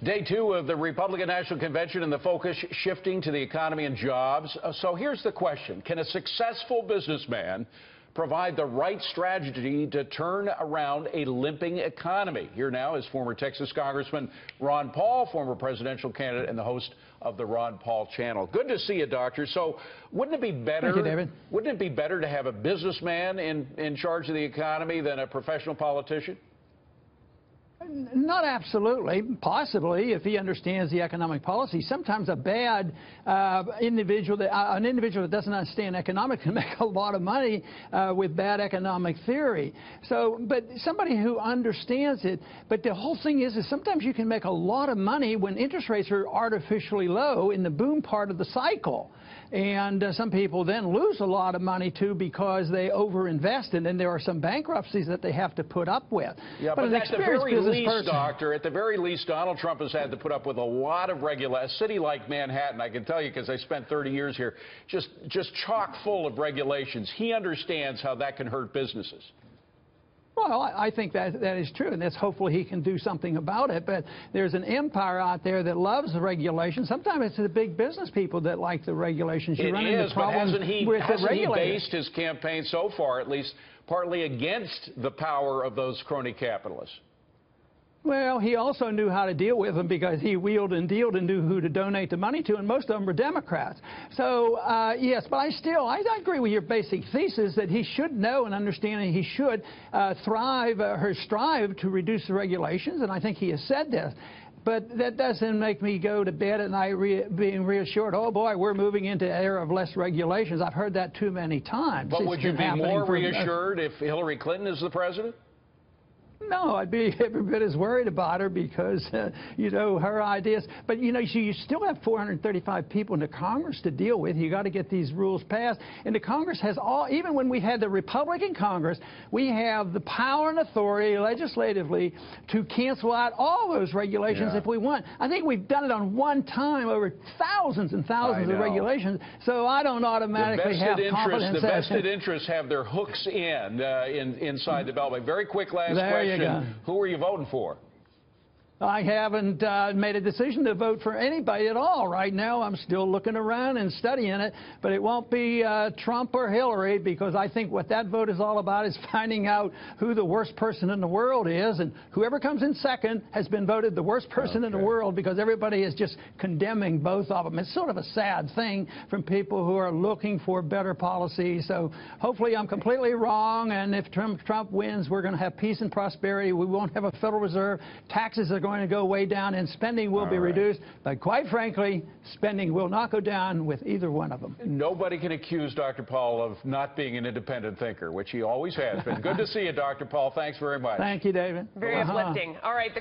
Day two of the Republican National Convention and the focus shifting to the economy and jobs. So here's the question. Can a successful businessman provide the right strategy to turn around a limping economy? Here now is former Texas Congressman Ron Paul, former presidential candidate and the host of the Ron Paul channel. Good to see you, Doctor. So wouldn't it be better, Thank you, David. Wouldn't it be better to have a businessman in charge of the economy than a professional politician? Not absolutely. Possibly, if he understands the economic policy. Sometimes a bad individual, an individual that doesn't understand economics can make a lot of money with bad economic theory. So, but somebody who understands it. But the whole thing is sometimes you can make a lot of money when interest rates are artificially low in the boom part of the cycle. And some people then lose a lot of money, too, because they overinvest, and then there are some bankruptcies that they have to put up with. Yeah, but at the very least, Doctor, at the very least, Donald Trump has had to put up with a lot of a city like Manhattan, I can tell you because I spent 30 years here, just chock full of regulations. He understands how that can hurt businesses. Well, I think that is true, and that's hopefully he can do something about it. But there's an empire out there that loves the regulations. Sometimes it's the big business people that like the regulations. You run into problems with the regulators. Hasn't he based his campaign so far, at least partly against the power of those crony capitalists? Well, he also knew how to deal with them because he wheeled and dealed and knew who to donate the money to, and most of them were Democrats. So, yes, but I agree with your basic thesis that he should know and understand, and he should thrive or strive to reduce the regulations, and I think he has said this. But that doesn't make me go to bed at night being reassured, oh, boy, we're moving into an era of less regulations. I've heard that too many times. But would you be more reassured if Hillary Clinton is the president? No, I'd be every bit as worried about her because, you know, her ideas. But, you know, you still have 435 people in the Congress to deal with. You got to get these rules passed. And the Congress has even when we had the Republican Congress, we have the power and authority legislatively to cancel out all those regulations if we want. I think we've done it on one time over thousands and thousands of regulations. So I don't automatically have confidence. The vested interests have their hooks inside the Beltway. Very quick last question. Who are you voting for? I haven't made a decision to vote for anybody at all right now. I'm still looking around and studying it, but it won't be Trump or Hillary, because I think what that vote is all about is finding out who the worst person in the world is, and whoever comes in second has been voted the worst person in the world because everybody is just condemning both of them. It's sort of a sad thing from people who are looking for better policy. So hopefully I'm completely wrong, and if Trump wins, we're going to have peace and prosperity. We won't have a Federal Reserve. Taxes are going to go way down, and spending will be reduced. But quite frankly, spending will not go down with either one of them. Nobody can accuse Dr. Paul of not being an independent thinker, which he always has been. Good to see you, Dr. Paul. Thanks very much. Thank you, David. Very uplifting. All right.